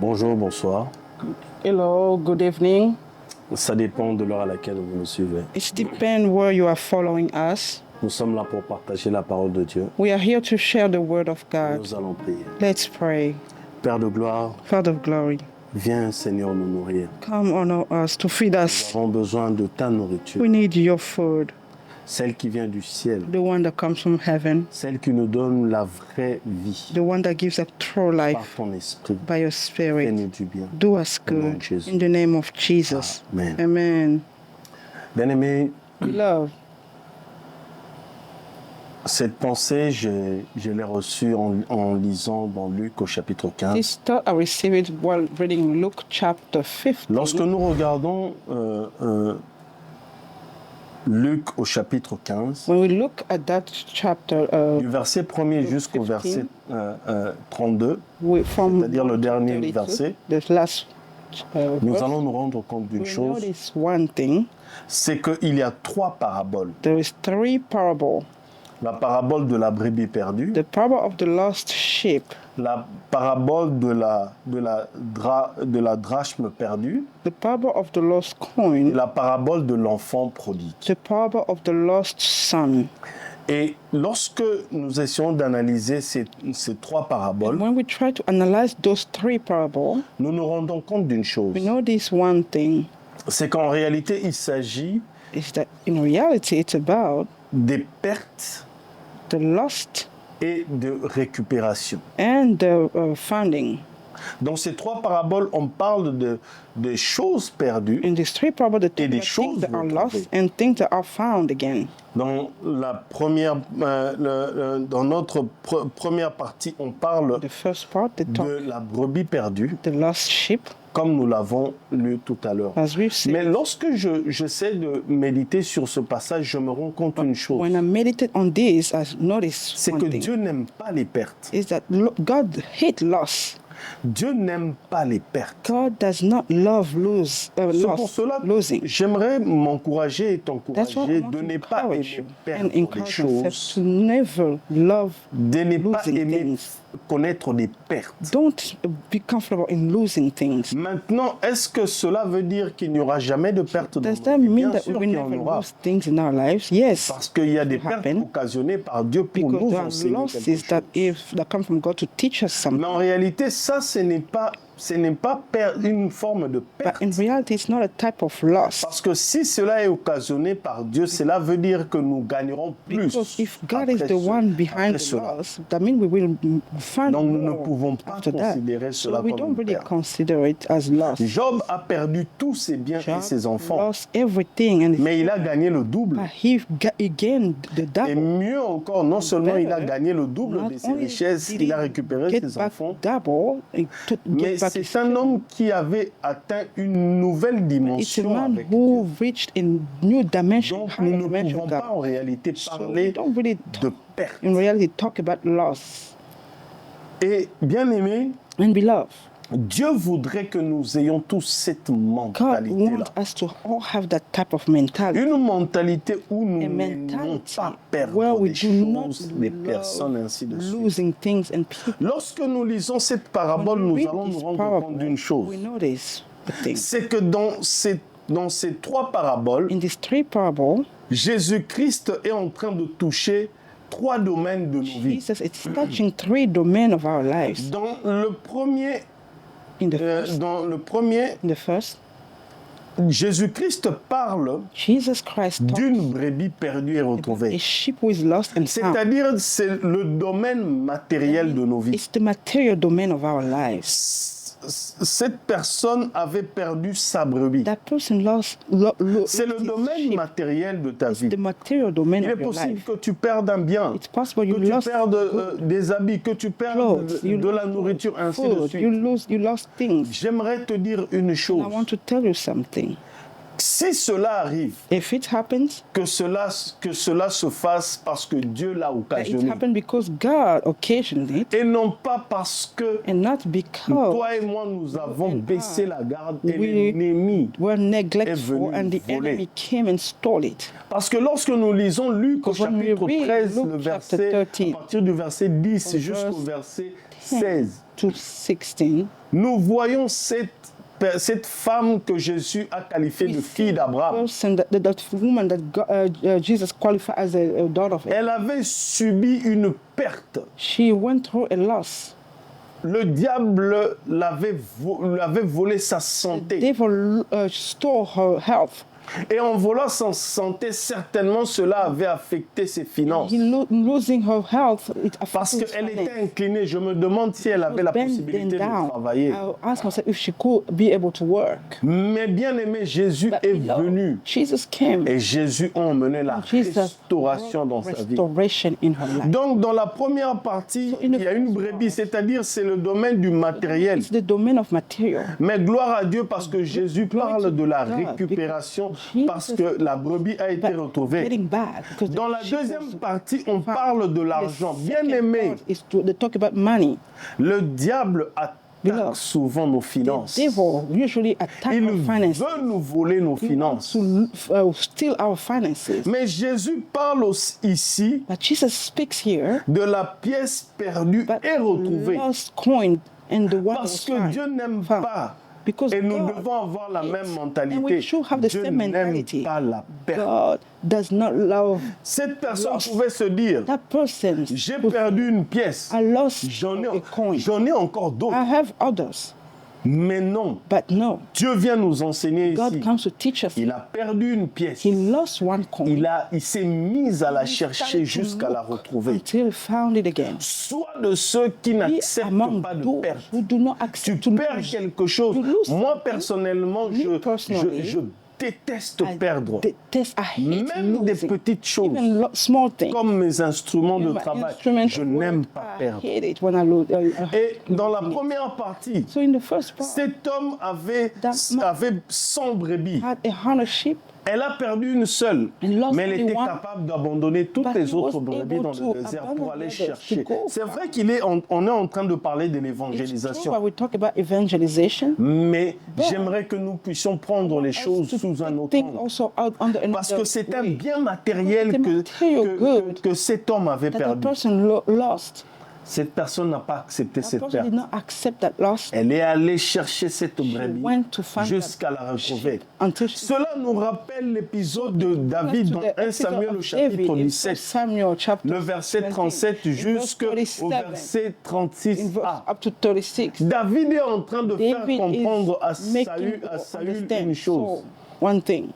Bonjour, bonsoir. Hello, good evening. Ça dépend de l'heure à laquelle vous me suivez. It depends where you are following us. Nous sommes là pour partager la parole de Dieu. We are here to share the word of God. Nous allons prier. Let's pray. Père de gloire, Father of glory, viens Seigneur nous nourrir. come honor us to feed Nous us. avons besoin de ta nourriture, We need your food, celle qui vient du ciel, the one that comes from heaven, celle qui nous donne la vraie vie the one that gives us true par life ton esprit. by your spirit. Fais-nous du bien. Do us Au nom de good Jésus. in the name of Jesus. Amen. Amen. Bien-aimé, Beloved, cette pensée, je l'ai reçue en lisant dans Luc au chapitre 15. this thought I received it while reading Luke chapter 15. Lorsque nous regardons Luc au chapitre 15, When we look at that chapter, du verset 1er jusqu'au 15, verset 32, from c'est-à-dire le dernier 32, verset, the last nous verse, allons nous rendre compte d'une we chose, notice one thing. c'est qu'il y a 3 paraboles. There is 3 parables. La parabole de la brebis perdue, The parable of the lost sheep, la parabole de la drachme perdue the parable of the lost et coin, la parabole de l'enfant prodigue. the parable of the lost son. Et lorsque nous essayons d'analyser ces 3 paraboles, When we try to analyze those 3 parables, nous nous rendons compte d'une chose, we notice one thing, c'est qu'en réalité, il s'agit is that in reality it's about des pertes the lost et de récupération. and the finding. Dans ces 3 paraboles, on parle de choses perdues. In these 3 parables, the Et des things choses that are retrouvées. lost and things that are found again. Dans la première, dans notre première partie, on parle The first part, the talk, de la brebis perdue, the lost sheep, comme nous l'avons lu tout à l'heure. as we've seen. Mais lorsque j'essaie de méditer sur ce passage, je me rends compte d'une chose, When I meditate on this, I notice c'est one que thing. Dieu n'aime pas les pertes. Is that God hates loss. Dieu n'aime pas les pertes. God does not love C'est pour cela que losing. j'aimerais m'encourager et That's why I t'encourager want de to ne pas encourage aimer you perdre and des encourage yourself choses, to never love de ne pas losing aimer things. connaître des pertes. Don't be comfortable in losing things. Maintenant, est-ce que cela veut dire qu'il n'y aura jamais de pertes dans Does nos that vies? mean Bien that sûr we will qu'il y en never aura. lose things in our lives? Yes, Parce qu'il y a des pertes happen. occasionnées par Dieu pour because nous there are enseigner quelque losses chose. that come from God to teach us something. Mais en réalité, ça, ce n'est pas une forme de perte. But in reality, it's not a type of loss. Parce que si cela est occasionné par Dieu, cela veut dire que nous gagnerons plus. Because if God is après the one après behind the cela. loss, that means we will find Donc nous ne more pouvons pas after that. considérer cela So we comme don't une really perte. consider it as loss. Job a perdu tous ses biens et Job ses enfants, lost everything, and mais il a gagné le double. he gained the Et double. mieux encore, non seulement il a better, gagné le double Not de ses only richesses, did il a he récupéré get ses back enfants, double, he mais get back c'est his un homme qui avait atteint une nouvelle It's a dimension man avec who Dieu. reached in new dimension, Donc nous higher ne dimension pouvons of pas en God. réalité So parler we don't really de perte. in reality talk about loss. Et bien aimé, And beloved, Dieu voudrait que nous ayons tous cette God mentalité-là. wants us to all have that type of mentality. Une mentalité où nous A n'aimons mentality pas where perdre we des do not choses, des personnes, ainsi de suite. losing things and people. Lorsque nous lisons cette parabole, When we nous read allons nous this rendre parable, compte d'une chose. we notice the thing. C'est que dans ces 3 paraboles, In these 3 parables, Jésus-Christ est en train de toucher 3 domaines de nos vies. Jesus is touching 3 domains of our lives. Dans le premier, In the first, Jésus-Christ parle Jesus Christ talks d'une brebis perdue et a retrouvée. sheep who is lost and found. C'est-à-dire, c'est le domaine matériel de nos vies. It's the material domain of our lives. Cette personne avait perdu sa brebis. That person C'est le domaine matériel de ta vie. the material domain Il est of your possible life. que tu perdes un bien, It's possible que you tu lost perdes des habits, que tu perdes clothes, you de la lost nourriture, ainsi de food, suite. you lost things. J'aimerais te dire une I chose. want to tell you something. Si cela arrive, If it happens, que cela se fasse parce que Dieu l'a it occasionné. happened because God occasioned it, Et non pas parce que and not because toi et moi, nous avons and baissé I, la garde et we l'ennemi. were neglectful venu and the voler. enemy came and stole it. Parce que lorsque nous lisons Luc au Because when we chapitre read 13, Luke le chapter verset, 13, à partir du verset 10 from jusqu'au verse verset 16, to 16, nous voyons cette femme que Jésus a qualifiée de fille d'Abraham. person that woman that Jesus qualified as a daughter of Elle avait subi une perte. She went through a loss. Le diable l'avait volé sa santé. Devil stole her health. Et en volant sa santé, certainement cela avait affecté ses finances. Losing her health, it Parce affected qu'elle her finance. était inclinée. Je me demande si elle avait la possibilité de travailler. I asked myself if she could be able to work. Mais bien aimé, Jésus est venu. Jesus came. Et Jésus a emmené la restauration dans sa vie. Restoration in her life. Donc, dans la première partie, il y a une brebis, c'est-à-dire c'est le domaine du matériel. It's the domain of material. Mais gloire à Dieu parce que Jésus parle de la récupération parce que la brebis a été retrouvée. Getting back, because Dans la the sheep deuxième was- partie, on parle de l'argent. The Bien second aimé, part is to talk about money. le diable attaque Beloved, souvent nos finances. The devil usually attack Il our finances. veut nous voler nos finances. To steal our finances. Mais Jésus parle aussi ici But Jesus speaks here de la pièce perdue about et retrouvée. lost coin and the one Parce was que found. Dieu n'aime Found. pas. Because Et nous God devons avoir la même hates. mentalité. And we should have the Dieu same n'aime mentality. pas la perte. God does not love Cette personne lost. pouvait se dire, that person. j'ai perdu une pièce, I lost j'en a coin. ai encore d'autres. I have others. Mais non, But no. Dieu vient nous enseigner God ici. comes to teach us. Il a perdu une pièce. He lost one coin. Il s'est mis à la He chercher started to jusqu'à la look retrouver. until he found it again. Sois de ceux qui Be n'acceptent among pas de those perte. who do not Tu accept to perds lose. quelque chose. You lose Moi, something. personnellement, Me personally, je déteste I perdre. detest, I hate Même des losing. petites choses, Even small things. comme mes instruments de My travail. instrument Je work, n'aime pas I perdre. hate it when I lose. Et dans la première partie, So in the first part, cet homme avait That man- 100 brebis. had a 100 sheep. Elle a perdu une seule, And lost mais elle only était one. capable d'abandonner toutes But les he autres was brebis able dans to le désert abandon pour aller the others, chercher. to go C'est far. vrai on est en train de parler de It's true l'évangélisation, when we talk about evangelization. mais But- j'aimerais que nous puissions prendre les choses To sous un autre think angle. also out under Parce another que c'est un way. bien matériel It's a material good que cet homme avait that the perdu. person lost. Cette personne n'a pas accepté That cette person perte. did not accept that loss. Elle est allée chercher cette brebis went to find jusqu'à la retrouver. Until she Cela nous rappelle l'épisode de David dans 1 Samuel au chapitre 17, Samuel chapter le verset 37 jusqu'au verset in 36a. verse up to 36. David est en train de faire David comprendre à is Saül, making une understand chose. one thing.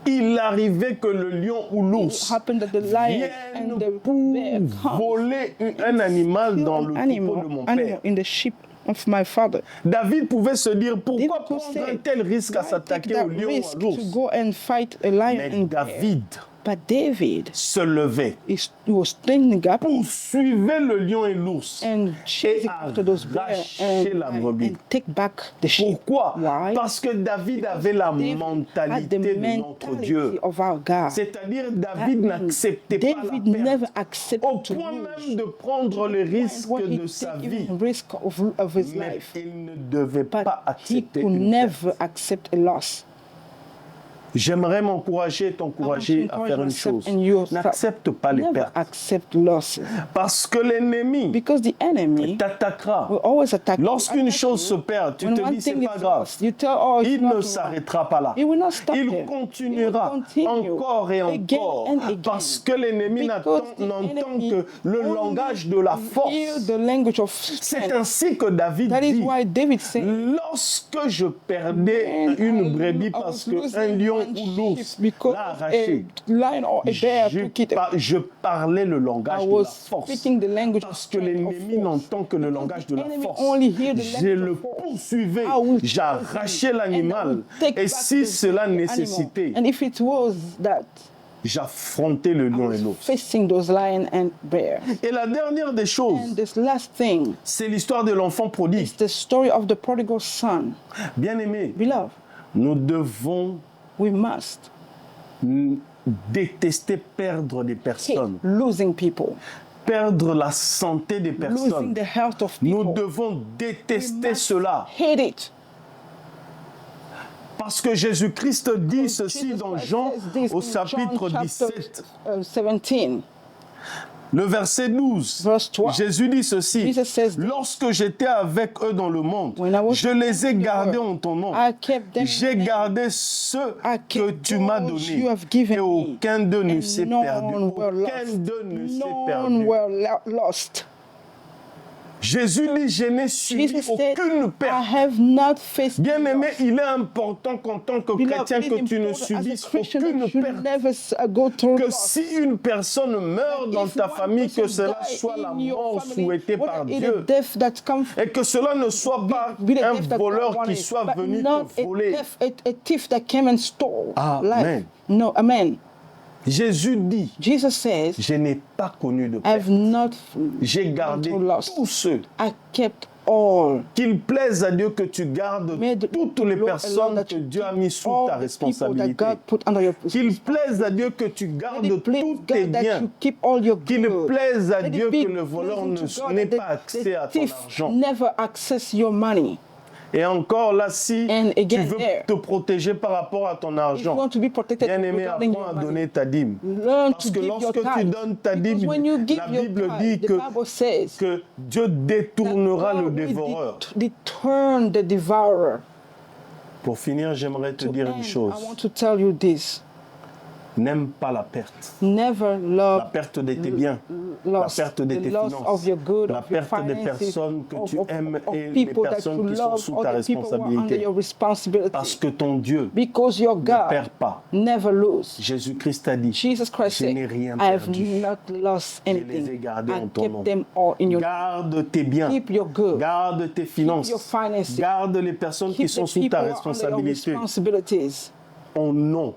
Il arrivait que le lion ou It l'ours happened that the lion viennent and the pour bear come voler un animal kill dans an le troupeau animal, de mon père. in the sheep of my father. David pouvait se dire, pourquoi David could prendre say, un tel risque à Why take s'attaquer that au lion ou risk à to l'ours? go and fight a lion Mais and bear? David But David se levait, he was standing up poursuivait le lion et l'ours. and chasing a after those bears raché la brebis. and take back the sheep. Pourquoi? Why? Parce que David avait la David had mentalité the de notre mentality Dieu. of our God. C'est-à-dire That David means n'acceptait pas David la never perte. accepted Au to point lose. même de prendre le risque When he de sa take vie. even risk of his Mais life. il ne devait But pas he accepter could une perte. never accept a loss. J'aimerais m'encourager et t'encourager à faire une chose. N'accepte pas les Never pertes. accept losses. Parce que l'ennemi Because the enemy t'attaquera. will always attack you. Lorsqu'une Attack chose you. se perd, tu When te one dis c'est thing pas is grave. lost, you tell, oh, it's Il not ne wrong. s'arrêtera pas là. He will not stop Il there. continuera He will continue encore et again encore. and again. Parce que l'ennemi Because the n'entend enemy que le only langage de la hear force. the language of C'est strength. ainsi que David That is dit, why David said, lorsque je perdais une brebis parce qu'un lion ou l'ours l'a arraché, lion or a bear took it. je parlais le langage I de la was force. speaking the language of Parce que strength, l'ennemi of force. n'entend que le langage de la enemy force. only hear the Je language le of force. poursuivais, I will j'arrachais and I l'animal. will take Et back si the cela animal. nécessitait, And if it was that, j'affrontais le I lion et was l'ours. facing those lion and bear. Et la dernière des And choses, this last thing c'est l'histoire de l'enfant prodigue. is the story of the prodigal son. Bien aimé, Beloved, nous devons we must détester perdre des hate personnes, losing people, perdre la santé des losing personnes. the health of Nous people. devons We détester must cela. hate it. Parce que Jésus-Christ dit ceci Jesus dans Christ Jean says this au in John chapitre chapter, 17. 17. Le verset 12, Verse 12. Jésus dit ceci, Jesus says this. lorsque j'étais avec eux dans le monde, When I was je les ai with gardés you, en ton nom. I kept them. J'ai gardé ceux I que kept tu m'as those donnés you have given et me, aucun d'eux ne and s'est none perdu. were Aucun lost. d'eux ne s'est None perdu. were lost. Jésus dit, je n'ai subi Jesus said, aucune I perte. have not faced Bien-aimé, loss. il est important qu'en tant que Beloved, chrétien, it que is tu ne important as a subisses Christian aucune that you perte. never go through Que loss. si une personne meurt dans If ta one famille, que person cela die soit la in your mort family, souhaitée whether par it is Dieu. death that comes from Et que cela ne soit pas be the un death that God voleur qui wanted, soit but venu not te voler. a thief that came and stole Amen. life. No, amen. Jésus dit, Jesus says, je n'ai pas connu de I perte. have not J'ai gardé gone through loss. tous ceux. I kept all. Qu'il plaise à Dieu que tu gardes May the toutes les Lord allow personnes that que you Dieu a keep mis sous all ta the people responsabilité. that God put under your Qu'il plaise à Dieu que tu Let gardes it please tous tes God that biens. you keep all your Qu'il good. plaise à Let it Dieu be que le voleur pleasing to God n'ait that pas accès à the ton thief argent. never access your money. Et encore là, si And tu again veux there, te protéger par rapport à ton If you argent, want to be protected bien-aimé, regarding apprends your à money, donner ta dîme. learn Parce to que give your lorsque tu tithe. donnes ta Because dîme, when you give la your Bible tithe, dit the Bible says que Dieu that détournera le God will dévoreur. deter the devourer. Pour finir, j'aimerais te To dire end, une chose. I want to tell you this. N'aime pas la perte. Never La love perte de tes biens, la loss, perte de the tes loss finances, of your good, la of your perte des finances, personnes que tu aimes of et les people that personnes you qui sont love, sous or ta the people who are under responsabilité. your responsibility. Parce que ton Dieu Because your ne God perd pas. never lose. Jésus-Christ a dit, Jesus Christ je said, n'ai rien I have perdu. not lost Je les ai anything. gardés en I ton nom. kept them all in your Garde tes biens, Keep your good. garde tes finances, your finances. garde les personnes qui Keep sont the sous people ta who are under your responsabilité. responsibilities. Au nom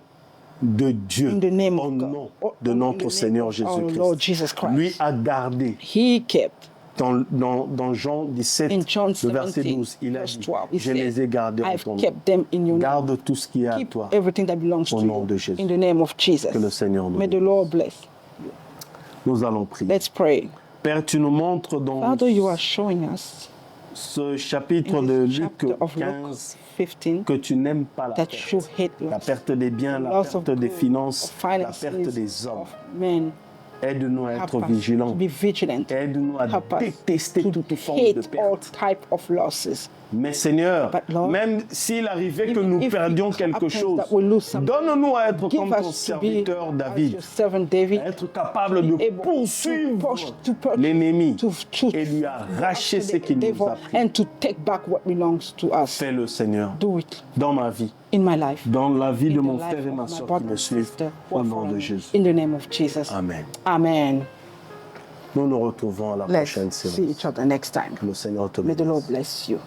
de Dieu, In the name au of God. nom Oh, de in the notre name Seigneur of our Lord Jesus Jésus-Christ. Christ. Lui a gardé. He kept. Dans Jean 17, In John le verset 17, 12, il a verse dit, 12, he je said, les ai gardés en I've ton nom. kept them in your name. Garde tout ce qui est à Keep toi. everything that belongs Au to nom you. de Jésus. In the name of Jesus. Que le Seigneur nous May the bénisse. Lord bless. Nous allons prier. Let's pray. Père, tu nous montres dans Father, you are showing us ce chapitre in de this Luc chapter of Luke 15 15 que tu n'aimes pas la that perte. you hate La loss. perte des biens, la Loss of perte des good, finances, of la finances, perte des hommes. of men. Aide-nous à Help être us vigilants. to be vigilant. Aide-nous à Help us détester to toute forme de hate all perte. type of losses. Mais Seigneur, But Lord, même s'il arrivait que even nous if perdions it quelque happens chose, that we lose something, donne-nous à être Give comme ton us to be serviteur as David, your servant David, à être capable de able poursuivre to push, l'ennemi to et lui arracher after ce the qu'il nous devil a pris. and to take back what belongs to us. Fais-le, Seigneur, Do it dans ma vie, in my life. dans la vie de in mon the life frère et of ma my soeur qui brother me and suivent, sister who au are nom following de me. Jésus. In the name of Jesus. Amen. Amen. Nous nous retrouvons à la Let's prochaine see séance. each other next time. Que le Seigneur te May the Lord bénisse. bless you.